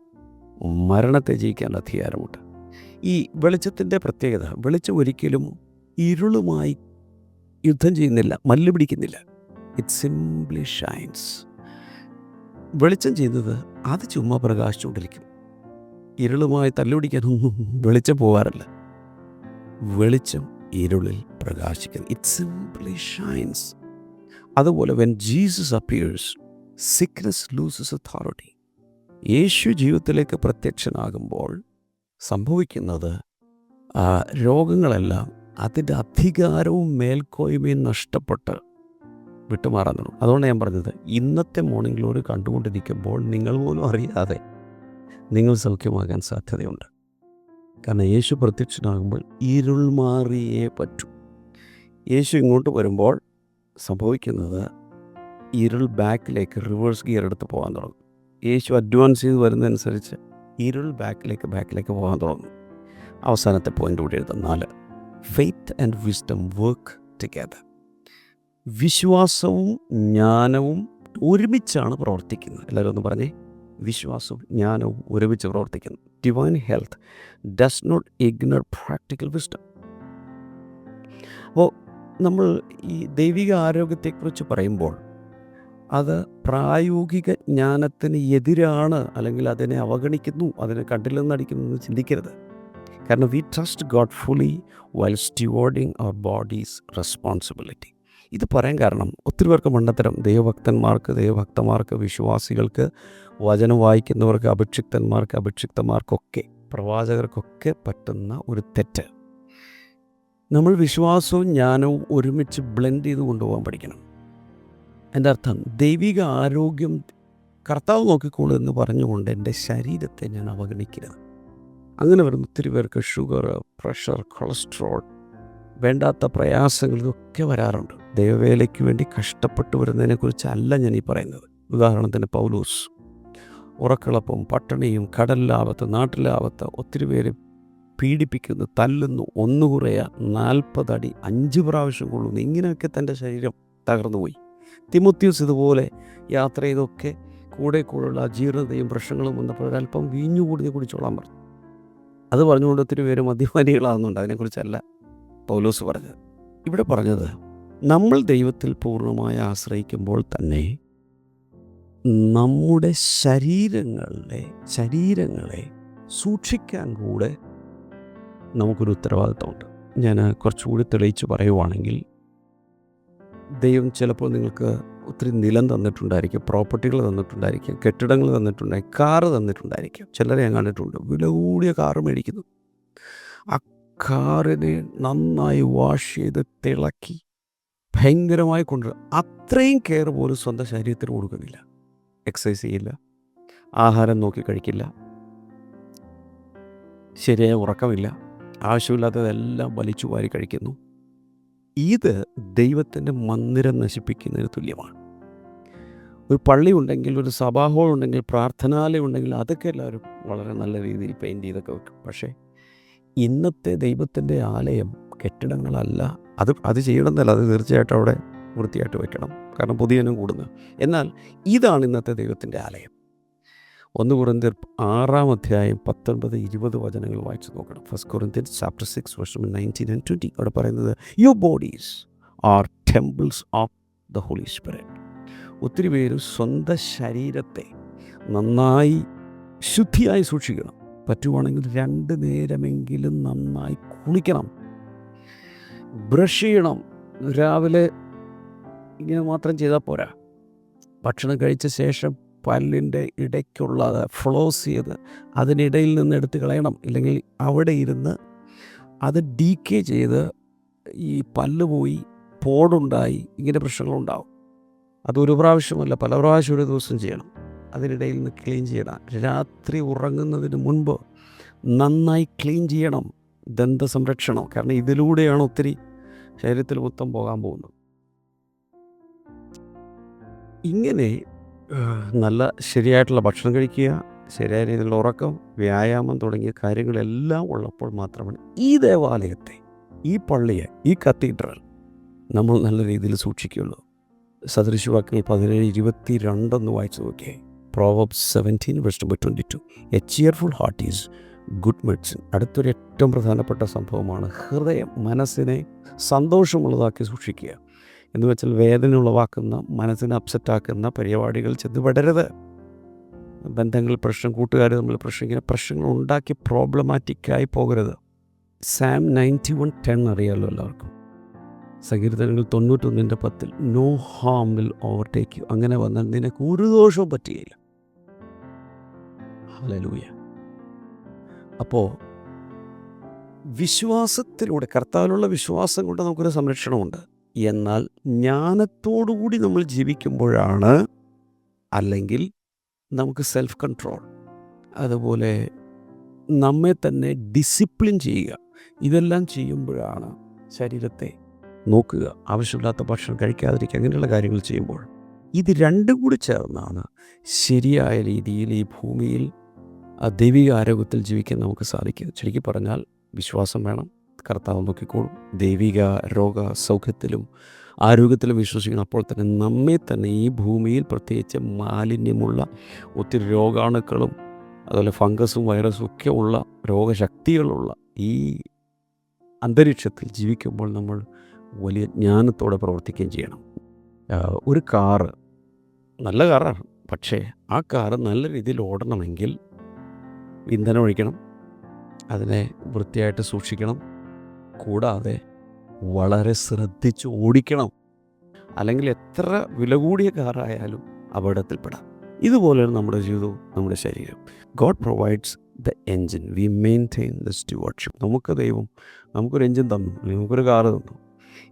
മരണത്തെ ജയിക്കാനുള്ള അധികാരമുണ്ട്. ഈ വെളിച്ചത്തിൻ്റെ പ്രത്യേകത, വെളിച്ചം ഒരിക്കലും ഇരുളുമായി യുദ്ധം ചെയ്യുന്നില്ല, മല്ല് പിടിക്കുന്നില്ല. It simply shines. വെളിച്ചം ചെയ്യുന്നത് അത് ചുമ്മാ പ്രകാശിച്ചുകൊണ്ടിരിക്കും. ഇരുളുമായി തല്ലുപിടിക്കാനൊന്നും വെളിച്ചം പോകാറില്ല. വെളിച്ചം ഇരുളിൽ പ്രകാശിക്കുന്നു. It simply shines. അതുപോലെ when Jesus appears, sickness loses authority. Yeshu ജീവിതത്തിലേക്ക് പ്രത്യക്ഷനാകുമ്പോൾ സംഭവിക്കുന്നത് രോഗങ്ങളെല്ലാം അതിൻ്റെ അധികാരവും മേൽക്കോയ്മയും നഷ്ടപ്പെട്ട് വിട്ടുമാറാൻ തുടങ്ങും. അതുകൊണ്ട് ഞാൻ പറഞ്ഞത്, ഇന്നത്തെ മോർണിംഗ് ഗ്ലോറി കണ്ടുകൊണ്ടിരിക്കുമ്പോൾ നിങ്ങൾ പോലും അറിയാതെ നിങ്ങൾ സൗഖ്യമാകാൻ സാധ്യതയുണ്ട്. കാരണം യേശു പ്രത്യക്ഷനാകുമ്പോൾ ഇരുൾ മാറിയേ പറ്റൂ. യേശു ഇങ്ങോട്ട് വരുമ്പോൾ സംഭവിക്കുന്നത് ഇരുൾ ബാക്കിലേക്ക് റിവേഴ്സ് ഗിയർ എടുത്ത് പോകാൻ തുടങ്ങും. യേശു അഡ്വാൻസ് ചെയ്ത് വരുന്നതനുസരിച്ച് ഇരുൾ ബാക്കിലേക്ക് പോകാൻ തുടങ്ങും. അവസാനത്തെ പോയിൻ്റ് കൂടി എഴുതാം, 4. Faith and wisdom work together. വിശ്വാസവും ജ്ഞാനവും ഒരുമിച്ചാണ് പ്രവർത്തിക്കുന്നത്. എല്ലാവരും ഒന്ന് പറഞ്ഞേ, വിശ്വാസവും ജ്ഞാനവും ഒരുമിച്ച് പ്രവർത്തിക്കുന്നു. Divine health does not ignore practical wisdom. അപ്പോൾ നമ്മൾ ഈ ദൈവിക ആരോഗ്യത്തെക്കുറിച്ച് പറയുമ്പോൾ അത് പ്രായോഗിക ജ്ഞാനത്തിന് എതിരാണ്, അല്ലെങ്കിൽ അതിനെ അവഗണിക്കുന്നു, അതിനെ കണ്ടില്ലെന്നടിക്കുന്നു ചിന്തിക്കരുത്. കാരണം we trust God fully while stewarding our bodies responsibility. ഇത് പറയാൻ കാരണം ഒത്തിരി പേർക്ക് മണ്ടത്തരം, ദൈവഭക്തന്മാർക്ക്, വിശ്വാസികൾക്ക്, വചനം വായിക്കുന്നവർക്ക്, അഭിഷിക്തന്മാർക്കൊക്കെ, പ്രവാചകർക്കൊക്കെ പറ്റുന്ന ഒരു തെറ്റ്. നമ്മൾ വിശ്വാസവും ജ്ഞാനവും ഒരുമിച്ച് ബ്ലെൻഡ് ചെയ്ത് കൊണ്ടുപോകാൻ പഠിക്കണം. എൻ്റെ അർത്ഥം, ദൈവിക ആരോഗ്യം കർത്താവ് നോക്കിക്കോളൂ എന്ന് പറഞ്ഞുകൊണ്ട് എൻ്റെ ശരീരത്തെ ഞാൻ അവഗണിക്കരുത്. അങ്ങനെ വരുന്ന ഒത്തിരി പേർക്ക് ഷുഗർ, പ്രഷർ, കൊളസ്ട്രോൾ, വേണ്ടാത്ത പ്രയാസങ്ങൾ ഇതൊക്കെ വരാറുണ്ട്. ദൈവവേലയ്ക്ക് വേണ്ടി കഷ്ടപ്പെട്ട് വരുന്നതിനെക്കുറിച്ചല്ല ഞാൻ ഈ പറയുന്നത്. ഉദാഹരണത്തിന് പൗലോസ് ഉറക്കളപ്പും പട്ടിണിയും കടലിലാവത്ത് നാട്ടിലാവത്ത് ഒത്തിരി പേര് പീഡിപ്പിക്കുന്നു, തല്ലുന്നു, ഒന്നുകുറയ 40 അടി 5 പ്രാവശ്യം കൊള്ളുന്നു. ഇങ്ങനെയൊക്കെ തൻ്റെ ശരീരം തകർന്നുപോയി. തിമോത്തിയോസ് ഇതുപോലെ യാത്ര ചെയ്തൊക്കെ കൂടെയുള്ള അജീർണതയും പ്രശ്നങ്ങളും വന്നപ്പോൾ ഒരല്പം വീഞ്ഞു കൂടുതൽ കുടിച്ചോളാൻ പറഞ്ഞു. അത് പറഞ്ഞുകൊണ്ട് ഒത്തിരി പേര് മദ്യപാനികളാകുന്നുണ്ട്. അതിനെക്കുറിച്ചല്ല പൗലോസ് പറഞ്ഞത്. ഇവിടെ പറഞ്ഞത്, നമ്മൾ ദൈവത്തിൽ പൂർണ്ണമായി ആശ്രയിക്കുമ്പോൾ തന്നെ നമ്മുടെ ശരീരങ്ങളെ സൂക്ഷിക്കാൻ കൂടെ നമുക്കൊരു ഉത്തരവാദിത്തമുണ്ട്. ഞാൻ കുറച്ചുകൂടി തെളിയിച്ച് പറയുവാണെങ്കിൽ, ദൈവം ചിലപ്പോൾ നിങ്ങൾക്ക് ഒത്തിരി നിലം തന്നിട്ടുണ്ടായിരിക്കും, പ്രോപ്പർട്ടികൾ തന്നിട്ടുണ്ടായിരിക്കും, കെട്ടിടങ്ങൾ തന്നിട്ടുണ്ടായിരിക്കും, കാറ് തന്നിട്ടുണ്ടായിരിക്കും. ചിലരെ ഞാൻ കണ്ടിട്ടുണ്ട്, വില കൂടിയ കാറ് മേടിക്കുന്നു. ആ കാറിനെ നന്നായി വാഷ് ചെയ്ത് തിളക്കി ഭയങ്കരമായി കൊണ്ടുവരും. അത്രയും കെയർ പോലും സ്വന്തം ശരീരത്തിന് കൊടുക്കുന്നില്ല. എക്സസൈസ് ചെയ്യില്ല, ആഹാരം നോക്കി കഴിക്കില്ല, ശരിയായ ഉറക്കമില്ല, ആവശ്യമില്ലാത്തതെല്ലാം വലിച്ചു വാരി കഴിക്കുന്നു. ഇത് ദൈവത്തിൻ്റെ മന്ദിരം നശിപ്പിക്കുന്നതിന് തുല്യമാണ്. ഒരു പള്ളി ഉണ്ടെങ്കിൽ, ഒരു സഭാഹോൾ ഉണ്ടെങ്കിൽ, പ്രാർത്ഥനാലയം ഉണ്ടെങ്കിൽ, അതൊക്കെ എല്ലാവരും വളരെ നല്ല രീതിയിൽ പെയിൻറ്റ് ചെയ്തൊക്കെ വെക്കും. പക്ഷേ ഇന്നത്തെ ദൈവത്തിൻ്റെ ആലയം കെട്ടിടങ്ങളല്ല. അത് ചെയ്യണമെന്നല്ല, അത് തീർച്ചയായിട്ടും അവിടെ വൃത്തിയായിട്ട് വെക്കണം, കാരണം പുതിയനും കൂടുന്നത്. എന്നാൽ ഇതാണ് ഇന്നത്തെ ദൈവത്തിൻ്റെ ആലയം. 1 കൊരിന്ത്യർ 6-ാം അധ്യായം 19-20 വചനങ്ങൾ വായിച്ച് നോക്കണം. 1 Corinthians chapter 6 verse 19 and 20. അവിടെ പറയുന്നത്, your bodies are temples of the holy spirit. ഒത്തിരി പേര് സ്വന്തം ശരീരത്തെ നന്നായി ശുദ്ധിയായി സൂക്ഷിക്കണം. പറ്റുവാണെങ്കിൽ 2 നേരമെങ്കിലും നന്നായി കുളിക്കണം, ബ്രഷ് ചെയ്യണം. രാവിലെ ഇങ്ങനെ മാത്രം ചെയ്താൽ പോരാ. ഭക്ഷണം കഴിച്ച ശേഷം പല്ലിൻ്റെ ഇടയ്ക്കുള്ള ഫ്ലോസ് ചെയ്ത് അതിനിടയിൽ നിന്ന് എടുത്ത് കളയണം. ഇല്ലെങ്കിൽ അവിടെ ഇരുന്ന് അത് ഡീക്കേ ചെയ്ത് ഈ പല്ല് പോയി, പോടുണ്ടായി, ഇങ്ങനെ പ്രശ്നങ്ങളുണ്ടാവും. അതൊരു പ്രാവശ്യമല്ല, പല പ്രാവശ്യം ഒരു ദിവസം ചെയ്യണം. അതിനിടയിൽ നിന്ന് ക്ലീൻ ചെയ്യണം. രാത്രി ഉറങ്ങുന്നതിന് മുൻപ് നന്നായി ക്ലീൻ ചെയ്യണം. ദന്ത സംരക്ഷണം. കാരണം ഇതിലൂടെയാണ് ഒത്തിരി ശരീരത്തിൽ മൊത്തം പോകാൻ പോകുന്നത്. ഇങ്ങനെ നല്ല ശരിയായിട്ടുള്ള ഭക്ഷണം കഴിക്കുക, ശരിയായ രീതിയിലുള്ള ഉറക്കം, വ്യായാമം തുടങ്ങിയ കാര്യങ്ങളെല്ലാം ഉള്ളപ്പോൾ മാത്രമാണ് ഈ ദേവാലയത്തെ, ഈ പള്ളിയെ, ഈ കത്തീഡ്രൽ നമ്മൾ നല്ല രീതിയിൽ സൂക്ഷിക്കുകയുള്ളൂ. സദൃശവാക്യങ്ങൾ 17:22 വായിച്ചു നോക്കിയേ. Proverbs 17:22. A cheerful heart is good medicine. അടുത്തൊരു ഏറ്റവും പ്രധാനപ്പെട്ട സംഭവമാണ് ഹൃദയം, മനസ്സിനെ സന്തോഷമുള്ളതാക്കി സൂക്ഷിക്കുക. എന്ന് വെച്ചാൽ വേദന ഉളവാക്കുന്ന, മനസ്സിനെ അപ്സെറ്റാക്കുന്ന പരിപാടികൾ ചെന്ന് പെടരുത്. ബന്ധങ്ങൾ പ്രശ്നം, കൂട്ടുകാർ തമ്മിൽ പ്രശ്നം, ഇങ്ങനെ പ്രശ്നങ്ങൾ ഉണ്ടാക്കി പ്രോബ്ലമാറ്റിക്കായി പോകരുത്. സാം 91:10 അറിയാമല്ലോ എല്ലാവർക്കും. സങ്കീർത്തനങ്ങൾ 91:10 no harm will overtake you. അങ്ങനെ വന്നാൽ നിനക്ക് ഒരു ദോഷവും പറ്റുകയില്ല. ഹല്ലേലൂയ. അപ്പോൾ വിശ്വാസത്തിലൂടെ, കർത്താവിലുള്ള വിശ്വാസം കൊണ്ട് നമുക്കൊരു സംരക്ഷണമുണ്ട്. എന്നാൽ ജ്ഞാനത്തോടുകൂടി നമ്മൾ ജീവിക്കുമ്പോഴാണ്, അല്ലെങ്കിൽ നമുക്ക് സെൽഫ് കൺട്രോൾ, അതുപോലെ നമ്മെ തന്നെ ഡിസിപ്ലിൻ ചെയ്യുക, ഇതെല്ലാം ചെയ്യുമ്പോഴാണ് ശരീരത്തെ നോക്കുക, ആവശ്യമില്ലാത്ത ഭക്ഷണം കഴിക്കാതിരിക്കുക, അങ്ങനെയുള്ള കാര്യങ്ങൾ ചെയ്യുമ്പോൾ ഇത് രണ്ടും കൂടി ചേർന്നാണ് ശരിയായ രീതിയിൽ ഈ ഭൂമിയിൽ ദൈവിക ആരോഗ്യത്തിൽ ജീവിക്കാൻ നമുക്ക് സാധിക്കും. ശരിക്കും പറഞ്ഞാൽ വിശ്വാസം വേണം, കർത്താവ് നോക്കിക്കോളും. ദൈവിക രോഗ സൗഖ്യത്തിലും ആരോഗ്യത്തിലും വിശ്വസിക്കണം. അപ്പോൾ തന്നെ നമ്മെ തന്നെ ഈ ഭൂമിയിൽ, പ്രത്യേകിച്ച് മാലിന്യമുള്ള ഒത്തിരി രോഗാണുക്കളും അതുപോലെ ഫംഗസും വൈറസും ഒക്കെ ഉള്ള രോഗശക്തികളുള്ള ഈ അന്തരീക്ഷത്തിൽ ജീവിക്കുമ്പോൾ നമ്മൾ വലിയ ജ്ഞാനത്തോടെ പ്രവർത്തിക്കുകയും ചെയ്യണം. ഒരു കാറ് നല്ല കാറാണ്, പക്ഷേ ആ കാറ് നല്ല രീതിയിൽ ഓടണമെങ്കിൽ ഇന്ധനം ഒഴിക്കണം, അതിനെ വൃത്തിയായിട്ട് സൂക്ഷിക്കണം, കൂടാതെ വളരെ ശ്രദ്ധിച്ച് ഓടിക്കണം. അല്ലെങ്കിൽ എത്ര വില കൂടിയ കാറായാലും അപകടത്തിൽപ്പെടാം. ഇതുപോലെയാണ് നമ്മുടെ ജീവിതവും നമ്മുടെ ശരീരം. God provides the engine, we maintain the stewardship. നമുക്കൊരു എൻജിൻ തന്നു, നമുക്കൊരു കാറ് തന്നു.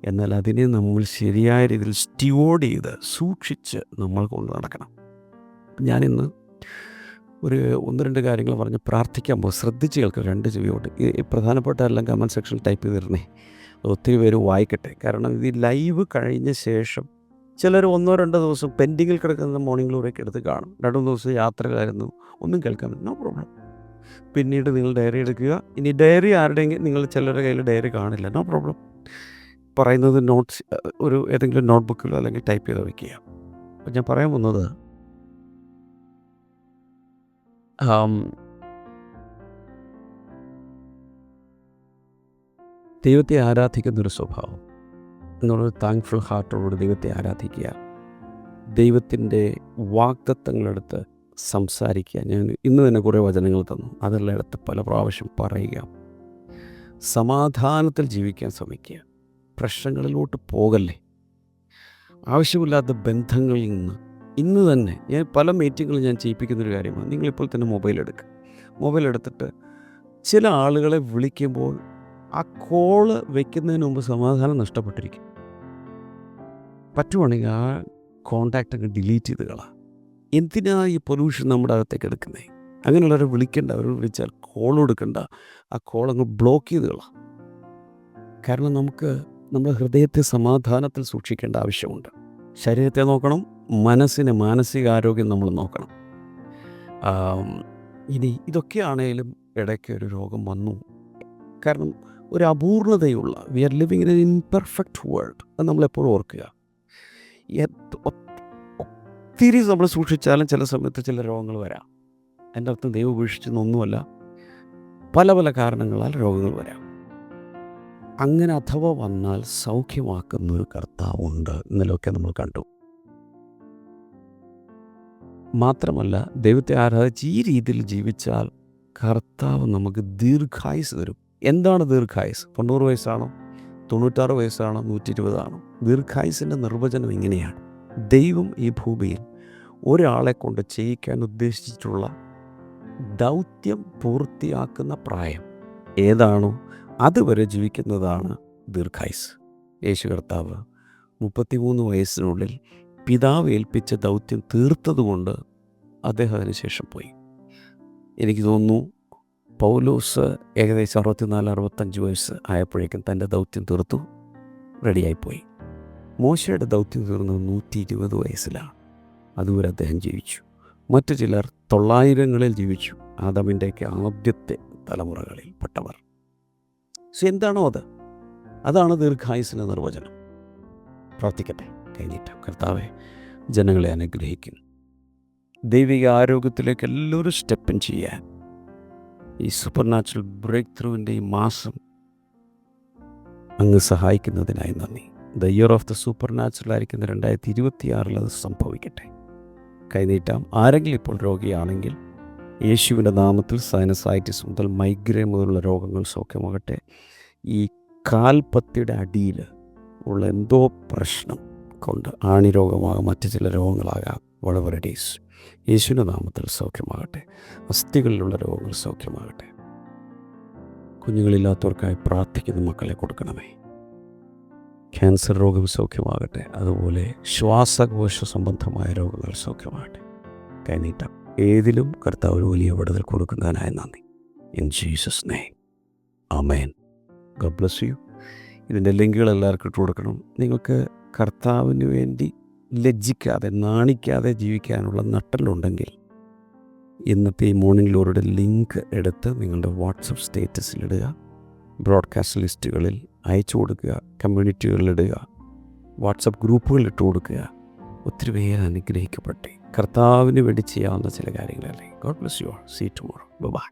എന്നാൽ അതിനെ നമ്മൾ ശരിയായ രീതിയിൽ സ്റ്റുവേർഡ് ചെയ്ത് സൂക്ഷിച്ച് നമ്മൾ കൊണ്ട് നടക്കണം. ഞാനിന്ന് ഒരു 1-2 കാര്യങ്ങൾ പറഞ്ഞ് പ്രാർത്ഥിക്കാൻ പോകും. ശ്രദ്ധിച്ച് കേൾക്കുക, 2 ചെവിയോട്ട്. ഈ പ്രധാനപ്പെട്ട എല്ലാം കമൻറ്റ് സെക്ഷനിൽ ടൈപ്പ് ചെയ്തിരുന്നേ, ഒത്തിരി പേര് വായിക്കട്ടെ. കാരണം ഇത് ലൈവ് കഴിഞ്ഞ ശേഷം ചിലർ 1-2 ദിവസം പെൻഡിങ്ങിൽ കിടക്കുന്ന മോർണിംഗ് ഗ്ലോറിയൊക്കെ എടുത്ത് കാണും. 2 ദിവസം യാത്രയിലായിരുന്നു, ഒന്നും കേൾക്കാൻ പറ്റും, നോ പ്രോബ്ലം. പിന്നീട് നിങ്ങൾ ഡയറി എടുക്കുക. ഇനി ഡയറി ആരുടെയെങ്കിൽ, നിങ്ങൾ ചിലരുടെ കയ്യിൽ ഡയറി കാണില്ല, നോ പ്രോബ്ലം. പറയുന്നത് നോട്ട്സ് ഒരു ഏതെങ്കിലും നോട്ട്ബുക്കിലോ അല്ലെങ്കിൽ ടൈപ്പ് ചെയ്ത് വയ്ക്കുക. അപ്പം ഞാൻ പറയാൻ പോകുന്നത്, ദൈവത്തെ ആരാധിക്കുന്നൊരു സ്വഭാവം, എന്നുള്ളൊരു താങ്ക്ഫുൾ ഹാർട്ടോടുകൂടി ദൈവത്തെ ആരാധിക്കുക, ദൈവത്തിൻ്റെ വാഗ്ദത്തങ്ങളെടുത്ത് സംസാരിക്കുക. ഞാൻ ഇന്ന് തന്നെ കുറേ വചനങ്ങൾ തന്നു, അതെല്ലാം എടുത്ത് പല പ്രാവശ്യം പറയുക. സമാധാനത്തിൽ ജീവിക്കാൻ ശ്രമിക്കുക. പ്രശ്നങ്ങളിലോട്ട് പോകല്ലേ. ആവശ്യമില്ലാത്ത ബന്ധങ്ങളിൽ നിന്ന് ഇന്ന് തന്നെ, ഞാൻ പല മീറ്റിങ്ങുകളും ഞാൻ ചെയ്യിപ്പിക്കുന്നൊരു കാര്യമാണ്, നിങ്ങളിപ്പോൾ തന്നെ മൊബൈൽ എടുത്തിട്ട് ചില ആളുകളെ വിളിക്കുമ്പോൾ ആ കോള് വയ്ക്കുന്നതിന് മുമ്പ് സമാധാനം നഷ്ടപ്പെട്ടിരിക്കും. പറ്റുവാണെങ്കിൽ ആ കോണ്ടാക്റ്റ് അങ്ങ് ഡിലീറ്റ് ചെയ്ത് കളാം. എന്തിനാ ഈ പൊല്യൂഷൻ നമ്മുടെ അകത്തേക്ക് എടുക്കുന്നത്? അങ്ങനെയുള്ളവരെ വിളിക്കേണ്ട, അവർ വിളിച്ചാൽ കോൾ എടുക്കണ്ട, ആ കോളങ്ങ് ബ്ലോക്ക് ചെയ്ത് കളാം. കാരണം നമുക്ക് നമ്മുടെ ഹൃദയത്തെ സമാധാനത്തിൽ സൂക്ഷിക്കേണ്ട ആവശ്യമുണ്ട്. ശരീരത്തെ നോക്കണം, മാനസികാരോഗ്യം നമ്മൾ നോക്കണം. ഇനി ഇതൊക്കെയാണേലും ഇടയ്ക്ക് ഒരു രോഗം വന്നു. കാരണം ഒരു അപൂർണതയുള്ള, we are living in an imperfect world, അത് നമ്മളെപ്പോഴും ഓർക്കുക. ഒത്തിരി നമ്മൾ സൂക്ഷിച്ചാലും ചില സമയത്ത് ചില രോഗങ്ങൾ വരാം. എൻ്റെ അർത്ഥം ദൈവം ഉപേക്ഷിച്ചെന്നൊന്നുമല്ല, പല പല കാരണങ്ങളാൽ രോഗങ്ങൾ വരാം. അങ്ങനെ അഥവാ വന്നാൽ സൗഖ്യമാക്കുന്നൊരു കർത്താവുണ്ട്. ഇന്നലെയൊക്കെ നമ്മൾ കണ്ടു. മാത്രമല്ല, ദൈവത്തെ ആരാധിച്ച് ഈ രീതിയിൽ ജീവിച്ചാൽ കർത്താവ് നമുക്ക് ദീർഘായുസ് തരും. എന്താണ് ദീർഘായുസ്? 90 വയസ്സാണോ, 96 വയസ്സാണോ, 120 ആണോ? ദീർഘായുസിൻ്റെ നിർവചനം ഇങ്ങനെയാണ്: ദൈവം ഈ ഭൂമിയിൽ ഒരാളെ കൊണ്ട് ചെയ്യിക്കാൻ ഉദ്ദേശിച്ചിട്ടുള്ള ദൗത്യം പൂർത്തിയാക്കുന്ന പ്രായം ഏതാണോ അതുവരെ ജീവിക്കുന്നതാണ് ദീർഘായുസ്. യേശു കർത്താവ് 33 വയസ്സിനുള്ളിൽ പിതാവ് ഏൽപ്പിച്ച ദൗത്യം തീർത്തതുകൊണ്ട് അദ്ദേഹം അതിനുശേഷം പോയി. എനിക്ക് തോന്നുന്നു പൗലോസ് ഏകദേശം 64-65 വയസ്സ് ആയപ്പോഴേക്കും തൻ്റെ ദൗത്യം തീർത്തു, റെഡിയായിപ്പോയി. മോശയുടെ ദൗത്യം തീർന്നത് 120 വയസ്സിലാണ്. അതുവരെ അദ്ദേഹം ജീവിച്ചു. മറ്റു ചിലർ 900-ങ്ങളിൽ ജീവിച്ചു, ആദാമിൻ്റെയൊക്കെ ആദ്യത്തെ തലമുറകളിൽ പെട്ടവർ. എന്താണോ അത്, അതാണ് ദീർഘായുസിൻ്റെ നിർവചനം. പ്രാർത്ഥിക്കട്ടെ, കഴിഞ്ഞിട്ട് കർത്താവെ, ജനങ്ങളെ അനുഗ്രഹിക്കുന്നു. ദൈവിക ആരോഗ്യത്തിലേക്ക് എല്ലാവരും സ്റ്റെപ്പൻ ചെയ്യാൻ ഈ സൂപ്പർ നാച്ചുറൽ ബ്രേക്ക് ത്രൂവിൻ്റെ ഈ മാസം അങ്ങ് സഹായിക്കുന്നതിനായി നന്ദി. The year of the super natural ആയിരിക്കുന്ന 2026 അത് സംഭവിക്കട്ടെ. കൈനീട്ടാം. ആരെങ്കിലും ഇപ്പോൾ രോഗിയാണെങ്കിൽ യേശുവിൻ്റെ നാമത്തിൽ സൈനസൈറ്റിസ് മുതൽ മൈഗ്രെയിൻ മുതലുള്ള രോഗങ്ങൾ സൗഖ്യമാകട്ടെ. ഈ കാൽപ്പത്തിയുടെ അടിയിൽ ഉള്ള എന്തോ പ്രശ്നം കൊണ്ട്, ആണിരോഗമാകാം, മറ്റു ചില രോഗങ്ങളാകാം, whatever it is, യേശുവിൻ്റെ നാമത്തിൽ സൗഖ്യമാകട്ടെ. അസ്ഥികളിലുള്ള രോഗങ്ങൾ സൗഖ്യമാകട്ടെ. കുഞ്ഞുങ്ങളില്ലാത്തവർക്കായി പ്രാർത്ഥിക്കുന്ന മക്കളെ കൊടുക്കണമേ. ക്യാൻസർ രോഗം സൗഖ്യമാകട്ടെ. അതുപോലെ ശ്വാസകോശ സംബന്ധമായ രോഗങ്ങൾ സൗഖ്യമാകട്ടെ. കൈനീട്ടം. ഏതിലും കർത്താവ് ഒരു വലിയ വിടുതൽ കൊടുക്കുന്നതിനായി നന്ദി. In Jesus name, amen. God bless U. ഇതിൻ്റെ ലിങ്കുകൾ എല്ലാവർക്കും ഇട്ട് കൊടുക്കണം. നിങ്ങൾക്ക് കർത്താവിന് വേണ്ടി ലജ്ജിക്കാതെ, നാണിക്കാതെ ജീവിക്കാനുള്ള നട്ടലുണ്ടെങ്കിൽ ഇന്നത്തെ ഈ മോർണിംഗ് ഗ്ലോറിയുടെ ലിങ്ക് എടുത്ത് നിങ്ങളുടെ വാട്സപ്പ് സ്റ്റേറ്റസിലിടുക, ബ്രോഡ്കാസ്റ്റ് ലിസ്റ്റുകളിൽ അയച്ചു കൊടുക്കുക, കമ്മ്യൂണിറ്റികളിലിടുക, വാട്സപ്പ് ഗ്രൂപ്പുകളിൽ ഇട്ട് കൊടുക്കുക. ഒത്തിരി പേര് അനുഗ്രഹിക്കട്ടെ. കർത്താവിന് വേണ്ടി ചെയ്യാവുന്ന ചില കാര്യങ്ങളല്ലേ. God bless you all. See tomorrow. By.